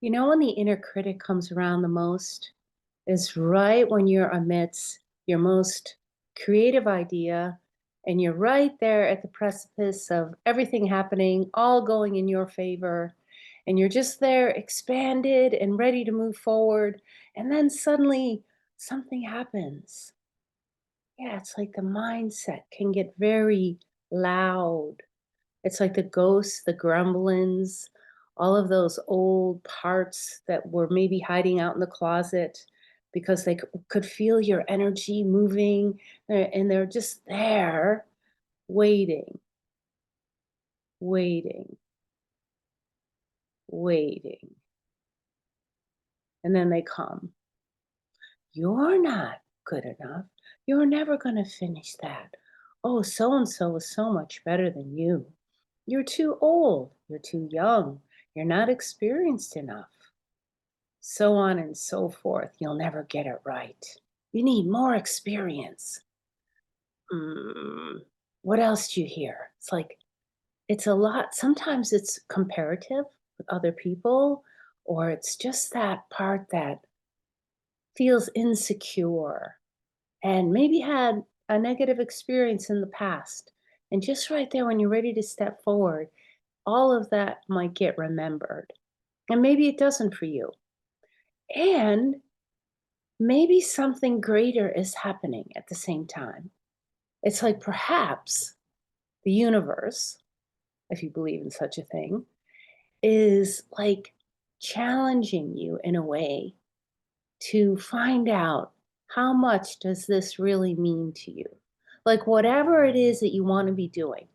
You know when the inner critic comes around the most is right when you're amidst your most creative idea and you're right there at the precipice of everything happening, all going in your favor, and you're just there expanded and ready to move forward. And then suddenly something happens. Yeah, it's like the mindset can get very loud. It's like the ghosts, the gremlins, all of those old parts that were maybe hiding out in the closet because they could feel your energy moving, and they're just there waiting, waiting, waiting. And then they come. You're not good enough. You're never going to finish that. Oh, so and so is so much better than you. You're too old. You're too young. You're not experienced enough. So on and so forth. You'll never get it right. You need more experience. Mm, what else do you hear? It's like, it's a lot. Sometimes it's comparative with other people, or it's just that part that feels insecure and maybe had a negative experience in the past. And just right there, when you're ready to step forward, all of that might get remembered. And maybe it doesn't for you. And maybe something greater is happening at the same time. It's like perhaps the universe, if you believe in such a thing, is like challenging you in a way to find out how much does this really mean to you? Like whatever it is that you want to be doing,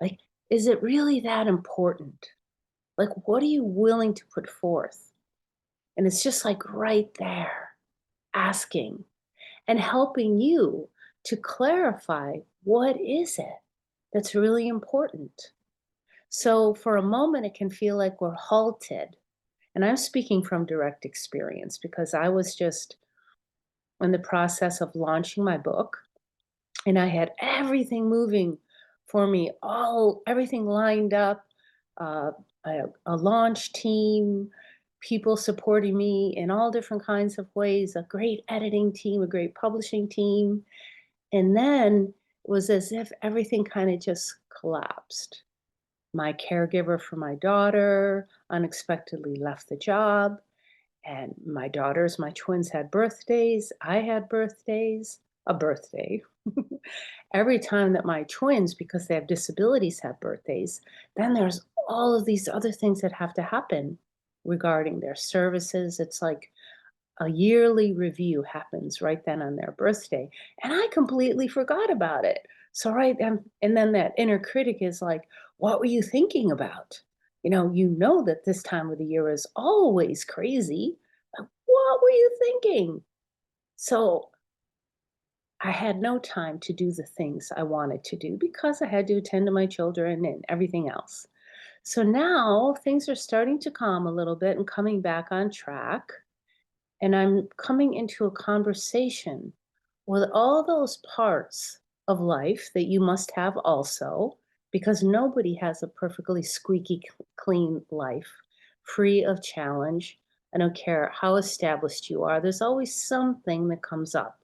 like, is it really that important? Like, what are you willing to put forth? And it's just like right there, asking and helping you to clarify what is it that's really important. So for a moment, it can feel like we're halted. And I'm speaking from direct experience because I was just in the process of launching my book and I had everything moving for me, all everything lined up, uh, a launch team, people supporting me in all different kinds of ways, a great editing team, a great publishing team. And then it was as if everything kind of just collapsed. My caregiver for my daughter unexpectedly left the job, and my twins had birthdays. I had birthdays, a birthday. Every time that my twins, because they have disabilities, have birthdays, then there's all of these other things that have to happen regarding their services. It's like a yearly review happens right then on their birthday, and I completely forgot about it. So right then, and then that inner critic is like, "What were you thinking about? You know that this time of the year is always crazy. Like, what were you thinking?" So I had no time to do the things I wanted to do because I had to attend to my children and everything else. So now things are starting to calm a little bit and coming back on track. And I'm coming into a conversation with all those parts of life that you must have also, because nobody has a perfectly squeaky clean life, free of challenge. I don't care how established you are, there's always something that comes up.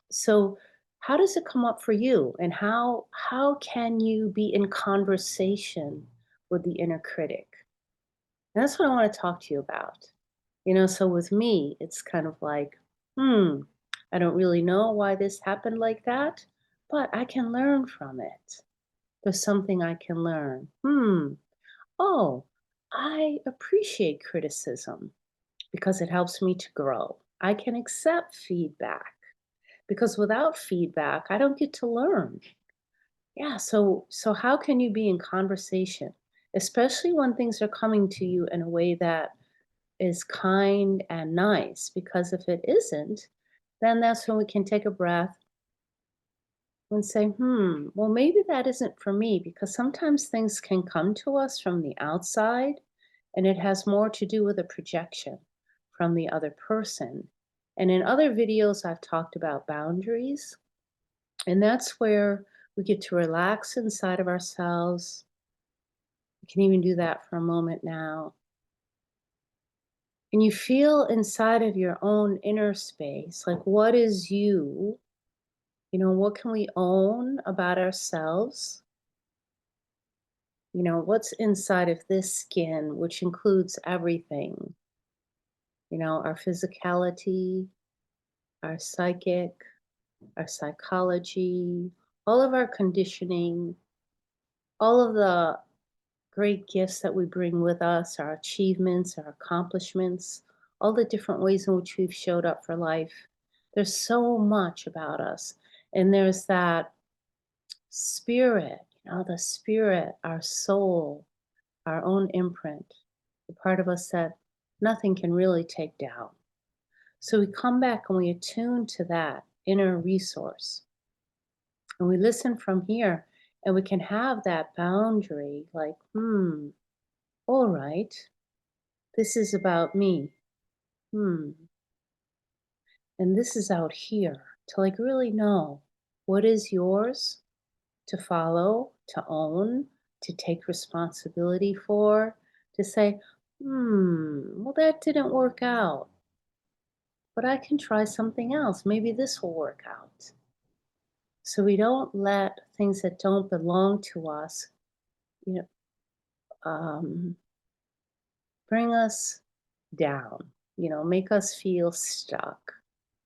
So, how does it come up for you? And how can you be in conversation with the inner critic? And that's what I want to talk to you about. So with me, it's kind of like, hmm, I don't really know why this happened like that, but I can learn from it. There's something I can learn. Oh, I appreciate criticism because it helps me to grow. I can accept feedback because without feedback, I don't get to learn. Yeah, so how can you be in conversation, especially when things are coming to you in a way that is kind and nice, because if it isn't, then that's when we can take a breath and say, well, maybe that isn't for me, because sometimes things can come to us from the outside and it has more to do with a projection from the other person. And in other videos, I've talked about boundaries, and that's where we get to relax inside of ourselves. We can even do that for a moment now. And you feel inside of your own inner space, like what is you? What can we own about ourselves? What's inside of this skin, which includes everything, our physicality, our psychic, our psychology, all of our conditioning, all of the great gifts that we bring with us, our achievements, our accomplishments, all the different ways in which we've showed up for life. There's so much about us. And there's that spirit, the spirit, our soul, our own imprint, the part of us that nothing can really take down. So we come back and we attune to that inner resource. And we listen from here and we can have that boundary like, all right, this is about me. Hmm. And this is out here to like really know what is yours to follow, to own, to take responsibility for, to say, well, that didn't work out, but I can try something else. Maybe this will work out. So we don't let things that don't belong to us, you know, um, bring us down, make us feel stuck,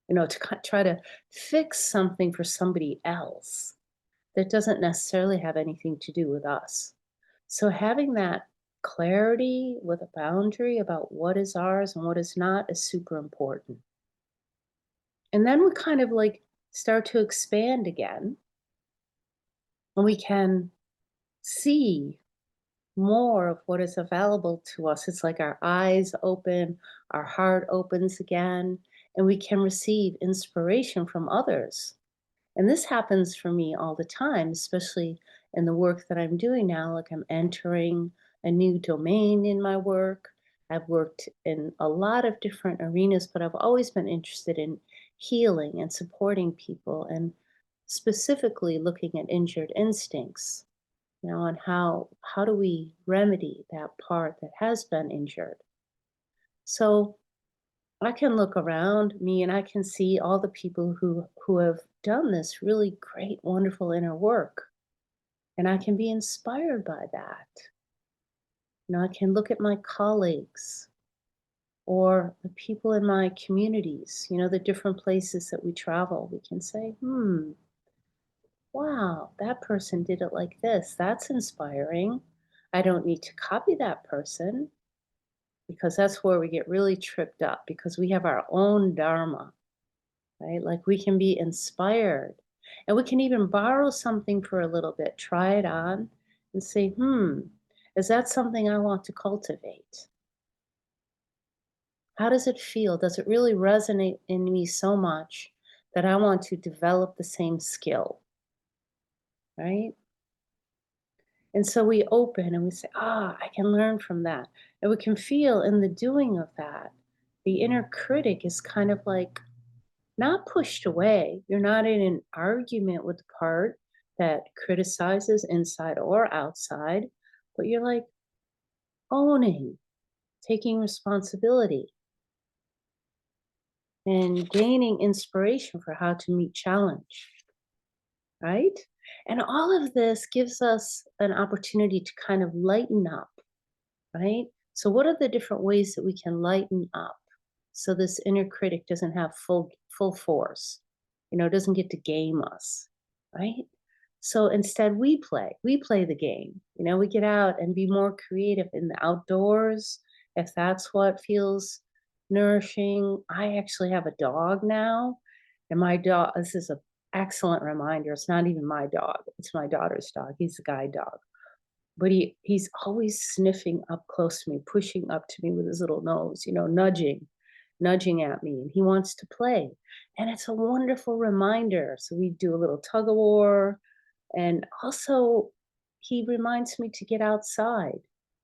to try to fix something for somebody else that doesn't necessarily have anything to do with us. So having that clarity with a boundary about what is ours and what is not is super important. And then we kind of like start to expand again and we can see more of what is available to us. It's like our eyes open, our heart opens again, and we can receive inspiration from others. And this happens for me all the time, especially in the work that I'm doing now. Like I'm entering a new domain in my work. I've worked in a lot of different arenas, but I've always been interested in healing and supporting people and specifically looking at injured instincts, and how do we remedy that part that has been injured. So I can look around me and I can see all the people who have done this really great, wonderful inner work. And I can be inspired by that. I can look at my colleagues or the people in my communities, the different places that we travel. We can say, wow, that person did it like this. That's inspiring. I don't need to copy that person because that's where we get really tripped up because we have our own dharma, right? Like we can be inspired and we can even borrow something for a little bit, try it on and say, is that something I want to cultivate? How does it feel? Does it really resonate in me so much that I want to develop the same skill, right? And so we open and we say, I can learn from that. And we can feel in the doing of that, the inner critic is kind of like not pushed away. You're not in an argument with the part that criticizes inside or outside, but you're like owning, taking responsibility, and gaining inspiration for how to meet challenge, right? And all of this gives us an opportunity to kind of lighten up, right? So, what are the different ways that we can lighten up so this inner critic doesn't have full force, doesn't get to game us, right? So instead, we play the game. We get out and be more creative in the outdoors if that's what feels nourishing. I actually have a dog now, and my dog. This is an excellent reminder. It's not even my dog; it's my daughter's dog. He's a guide dog, but he's always sniffing up close to me, pushing up to me with his little nose, nudging at me, and he wants to play. And it's a wonderful reminder. So we do a little tug of war, and also he reminds me to get outside.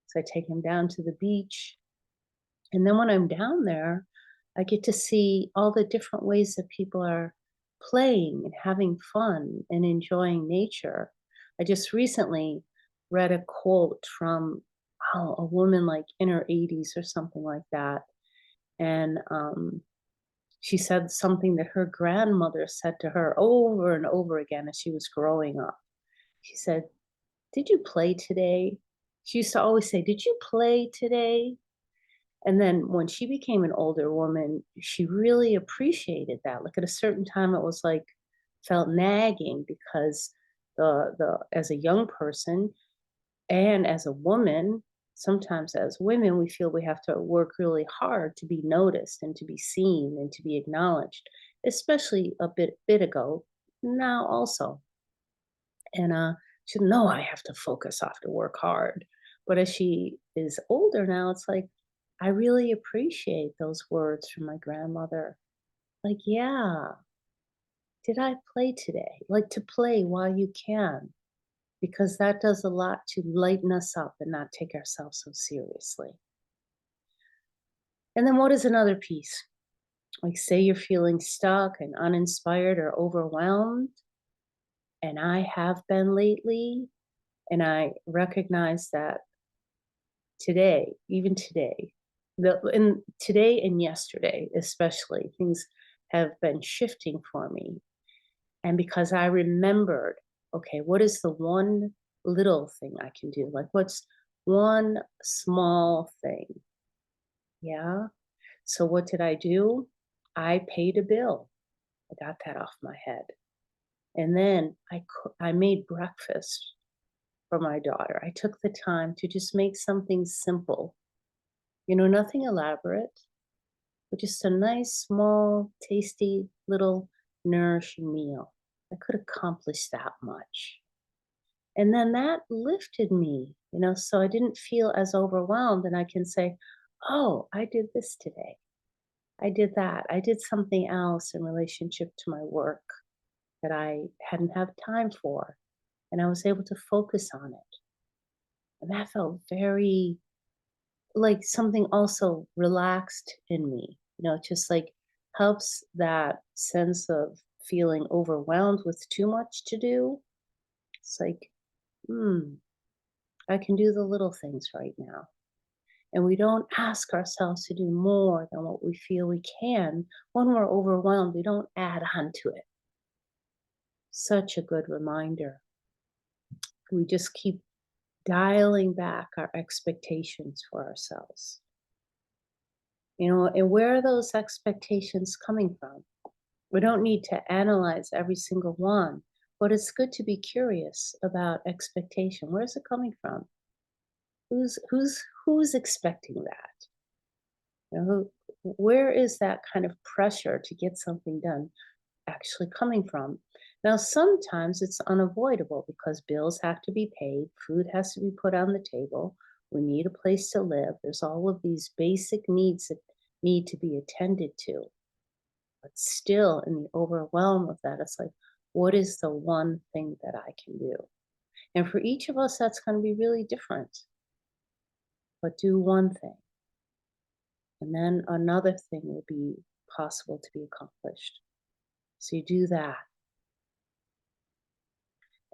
So I take him down to the beach, and then when I'm down there, I get to see all the different ways that people are playing and having fun and enjoying nature. I just recently read a quote from a woman like in her 80s or something like that. And she said something that her grandmother said to her over and over again as she was growing up. She said, "Did you play today?" She used to always say, "Did you play today?" And then when she became an older woman, she really appreciated that. Like at a certain time, it was like felt nagging because the as a young person and as a woman, sometimes as women, we feel we have to work really hard to be noticed and to be seen and to be acknowledged, especially a bit ago. Now also, and she said, "No, I have to focus. I have to work hard." But as she is older now, it's like I really appreciate those words from my grandmother. Like, yeah, did I play today? Like to play while you can, because that does a lot to lighten us up and not take ourselves so seriously. And then what is another piece? Like, say you're feeling stuck and uninspired or overwhelmed, and I have been lately, and I recognize that today, even today, today and yesterday, especially, things have been shifting for me. And because I remembered, okay, what is the one little thing I can do? Like, what's one small thing? Yeah. So, what did I do? I paid a bill. I got that off my head. And then I made breakfast for my daughter. I took the time to just make something simple, nothing elaborate, but just a nice, small, tasty, little nourishing meal. I could accomplish that much. And then that lifted me, so I didn't feel as overwhelmed. And I can say, oh, I did this today. I did that. I did something else in relationship to my work that I hadn't had time for. And I was able to focus on it. And that felt very like something also relaxed in me, just like helps that sense of feeling overwhelmed with too much to do. It's like, hmm, I can do the little things right now. And we don't ask ourselves to do more than what we feel we can. When we're overwhelmed, we don't add on to it. Such a good reminder. We just keep dialing back our expectations for ourselves. And where are those expectations coming from? We don't need to analyze every single one, but it's good to be curious about expectation. Where's it coming from? Who's expecting that? Where is that kind of pressure to get something done actually coming from? Now, sometimes it's unavoidable because bills have to be paid, food has to be put on the table, we need a place to live. There's all of these basic needs that need to be attended to. But still, in the overwhelm of that, it's like, what is the one thing that I can do? And for each of us, that's going to be really different. But do one thing, and then another thing will be possible to be accomplished. So you do that.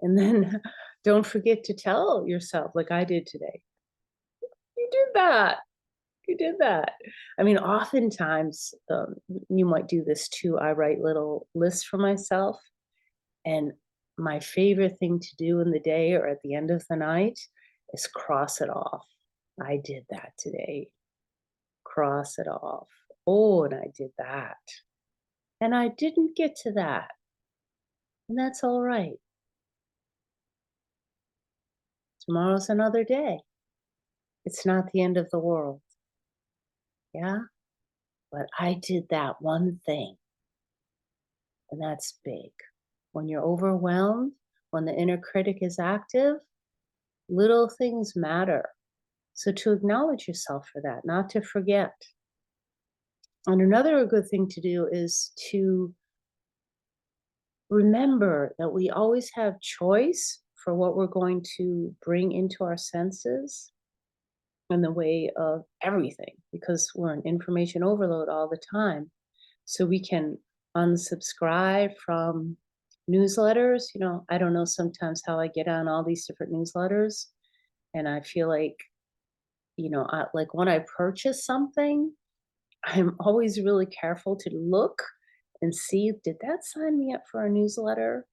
And then don't forget to tell yourself, like I did today, you did that. You did that. I mean, oftentimes, you might do this too. I write little lists for myself. And my favorite thing to do in the day or at the end of the night is cross it off. I did that today. Cross it off. Oh, and I did that. And I didn't get to that. And that's all right. Tomorrow's another day. It's not the end of the world. Yeah. But I did that one thing. And that's big. When you're overwhelmed, when the inner critic is active, little things matter. So to acknowledge yourself for that, not to forget. And another good thing to do is to remember that we always have choice for what we're going to bring into our senses in the way of everything, because we're in information overload all the time. So we can unsubscribe from newsletters. I don't know sometimes how I get on all these different newsletters, and I feel like, like when I purchase something, I'm always really careful to look and see, did that sign me up for a newsletter?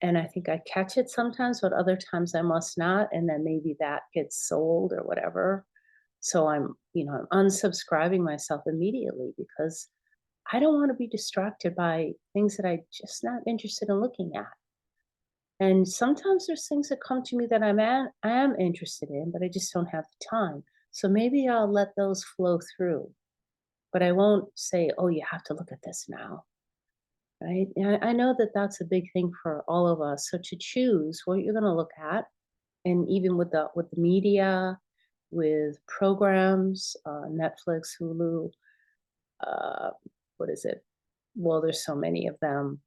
And I think I catch it sometimes, but other times I must not. And then maybe that gets sold or whatever. So I'm unsubscribing myself immediately because I don't want to be distracted by things that I'm just not interested in looking at. And sometimes there's things that come to me that I am interested in, but I just don't have the time. So maybe I'll let those flow through, but I won't say, "Oh, you have to look at this now." Right? And I know that that's a big thing for all of us. So to choose what you're going to look at, and even with the media, with programs, Netflix, Hulu, uh, what is it? Well, there's so many of them.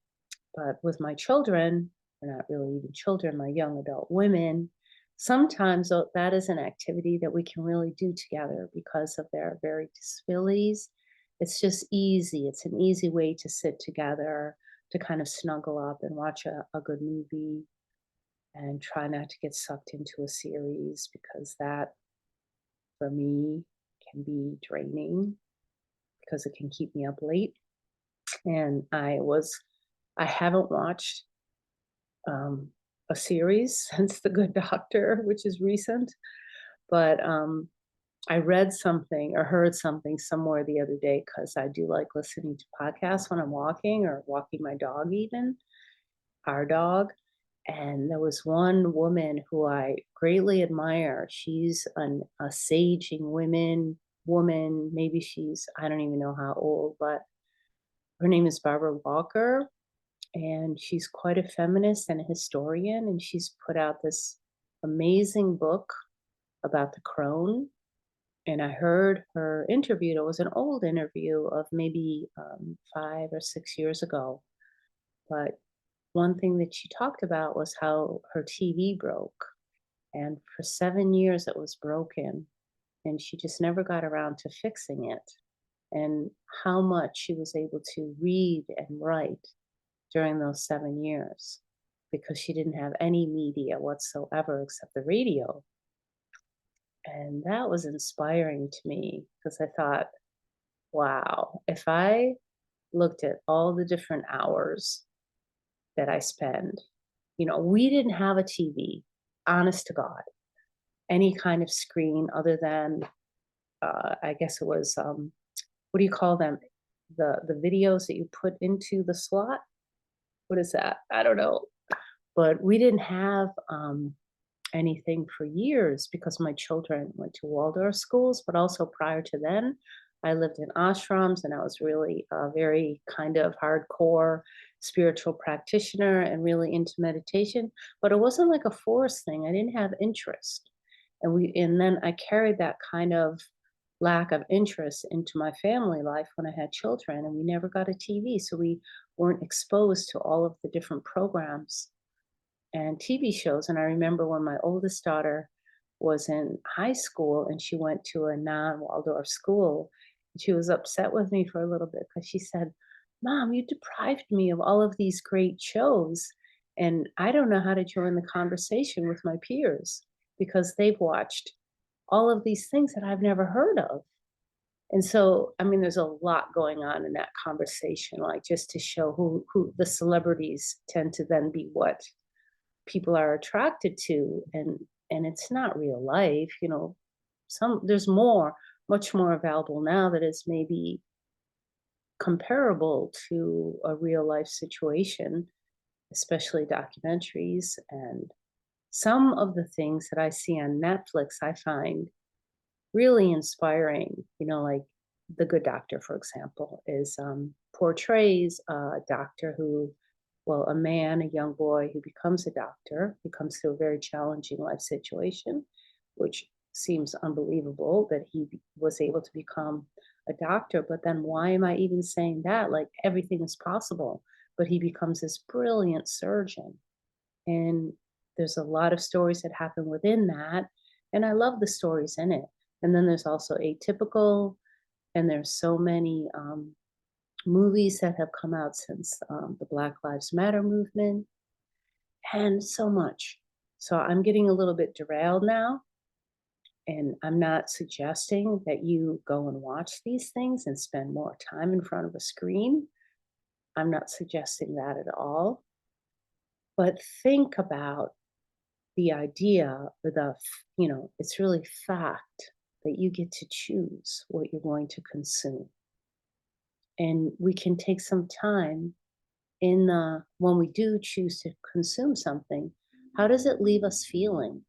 But with my children, they're not really even children, my young adult women, sometimes that is an activity that we can really do together because of their very disabilities. It's just easy. It's an easy way to sit together, to kind of snuggle up and watch a good movie and try not to get sucked into a series because that, for me, can be draining because it can keep me up late. And I haven't watched um, a series since The Good Doctor, which is recent. But I read something or heard something somewhere the other day because I do like listening to podcasts when I'm walking or walking my dog, even our dog. And there was one woman who I greatly admire. She's a saging woman. Maybe I don't even know how old, but her name is Barbara Walker, and she's quite a feminist and a historian, and she's put out this amazing book about the crone. And I heard her interview. It was an old interview of maybe 5 or 6 years ago. But one thing that she talked about was how her TV broke. And for 7 years, it was broken. And she just never got around to fixing it. And how much she was able to read and write during those 7 years because she didn't have any media whatsoever except the radio. And that was inspiring to me because I thought, wow, if I looked at all the different hours that I spend, we didn't have a TV, honest to God, any kind of screen other than, I guess it was, what do you call them? The videos that you put into the slot. What is that? I don't know. But we didn't have anything for years because my children went to Waldorf schools, but also prior to then, I lived in ashrams and I was really a very kind of hardcore spiritual practitioner and really into meditation. But it wasn't like a forced thing. I didn't have interest. And then I carried that kind of lack of interest into my family life when I had children, and we never got a TV. So we weren't exposed to all of the different programs and TV shows. And I remember when my oldest daughter was in high school and she went to a non Waldorf school, and she was upset with me for a little bit because she said, "Mom, you deprived me of all of these great shows. And I don't know how to join the conversation with my peers because they've watched all of these things that I've never heard of." And so, I mean, there's a lot going on in that conversation, like just to show who the celebrities tend to then be what people are attracted to, and it's not real life. There's much more available now that is maybe comparable to a real life situation, especially documentaries. And some of the things that I see on Netflix I find really inspiring. Like The Good Doctor, for example, is portrays a doctor who, well, a young boy who becomes a doctor, he comes through a very challenging life situation, which seems unbelievable that was able to become a doctor. But then why am I even saying that? Like everything is possible. But he becomes this brilliant surgeon. And there's a lot of stories that happen within that. And I love the stories in it. And then there's also Atypical, and there's so many movies that have come out since the Black Lives Matter movement, and so much. So I'm getting a little bit derailed now, And I'm not suggesting that you go and watch these things and spend more time in front of a screen. I'm not suggesting that at all. But think about the idea it's really fact that you get to choose what you're going to consume. And we can take some time when we do choose to consume something, how does it leave us feeling?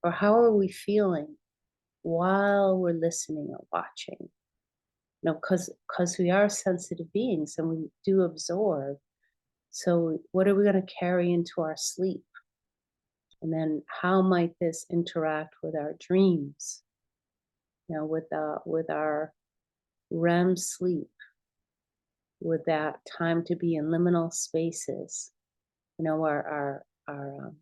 Or how are we feeling while we're listening or watching? Because we are sensitive beings and we do absorb. So what are we going to carry into our sleep? And then how might this interact with our dreams? With our REM sleep, with that time to be in liminal spaces, where our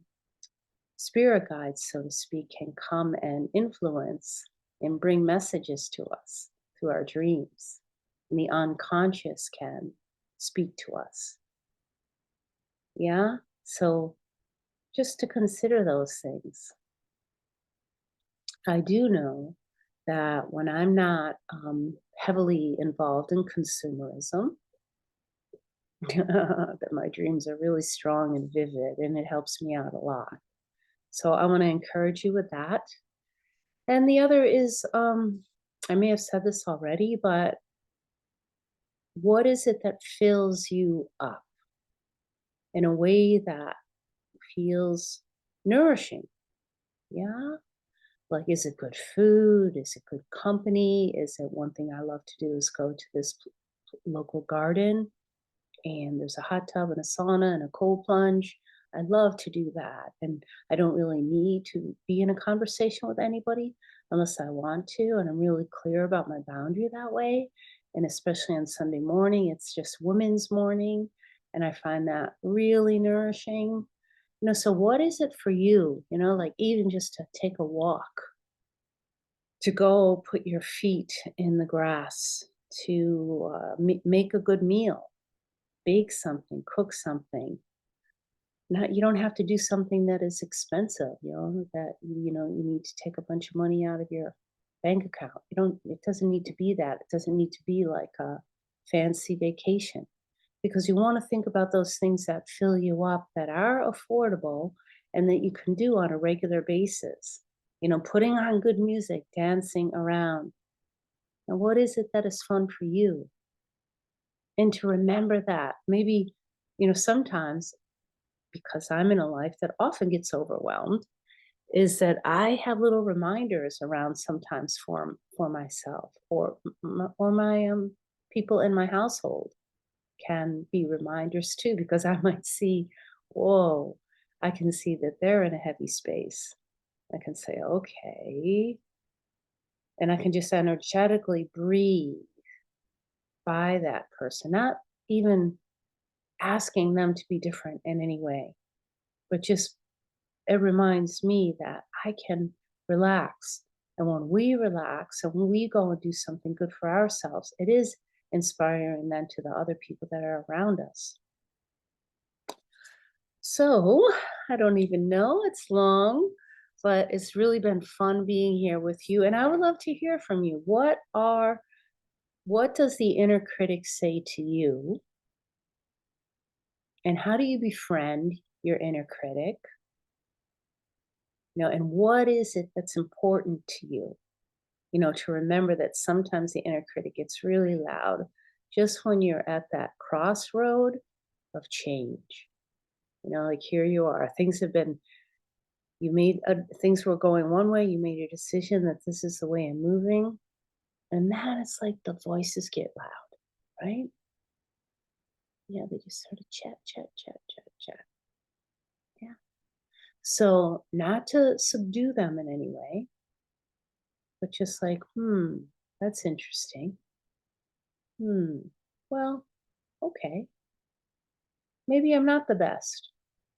spirit guides, so to speak, can come and influence and bring messages to us through our dreams. And the unconscious can speak to us. Yeah? So just to consider those things. I do know that when I'm not heavily involved in consumerism, that my dreams are really strong and vivid, and it helps me out a lot. So I want to encourage you with that. And the other is, I may have said this already, but what is it that fills you up in a way that feels nourishing? Yeah. Like, is it good food? Is it good company? Is it one thing I love to do is go to this local garden and there's a hot tub and a sauna and a cold plunge. I love to do that. And I don't really need to be in a conversation with anybody unless I want to. And I'm really clear about my boundary that way. And especially on Sunday morning, it's just women's morning. And I find that really nourishing. So what is it for you? Like even just to take a walk, to go put your feet in the grass, to make a good meal, bake something, cook something. Not You don't have to do something that is expensive, that you need to take a bunch of money out of your bank account. It doesn't need to be that. It doesn't need to be like a fancy vacation because you want to think about those things that fill you up that are affordable and that you can do on a regular basis. Putting on good music, dancing around. And what is it that is fun for you? And to remember that maybe, sometimes because I'm in a life that often gets overwhelmed, is that I have little reminders around sometimes for myself or my people in my household can be reminders too, because I might see, whoa, I can see that they're in a heavy space. I can say, okay, and I can just energetically breathe by that person, not even asking them to be different in any way, but just it reminds me that I can relax. And when we relax and when we go and do something good for ourselves, it is inspiring then to the other people that are around us. So I don't even know, it's long, but it's really been fun being here with you. And I would love to hear from you. What does the inner critic say to you? And how do you befriend your inner critic? And what is it that's important to you? To remember that sometimes the inner critic gets really loud just when you're at that crossroad of change. Like here you are, things were going one way, you made a decision that this is the way I'm moving. And then it's like the voices get loud, right? Yeah, they just sort of chat, chat, chat, chat, chat. Yeah. So not to subdue them in any way, but just like, that's interesting. Well, okay. Maybe I'm not the best,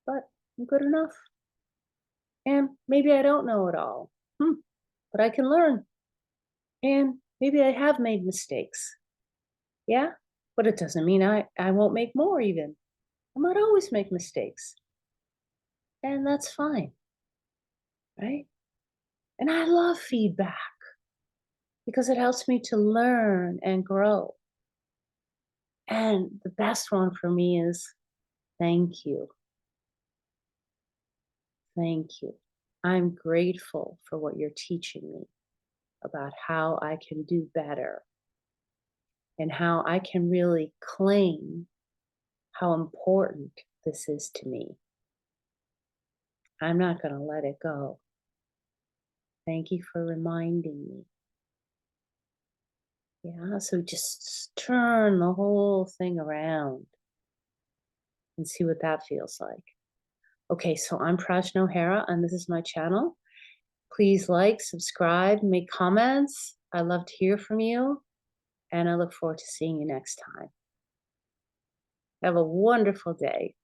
but I'm good enough. And maybe I don't know it all, but I can learn. And maybe I have made mistakes. Yeah, but it doesn't mean I won't make more even. I might always make mistakes. And that's fine, right? And I love feedback because it helps me to learn and grow. And the best one for me is thank you. Thank you. I'm grateful for what you're teaching me about how I can do better and how I can really claim how important this is to me. I'm not going to let it go. Thank you for reminding me. Yeah, so just turn the whole thing around and see what that feels like. Okay, so I'm Prajna O'Hara, and this is my channel. Please like, subscribe, make comments. I love to hear from you, and I look forward to seeing you next time. Have a wonderful day.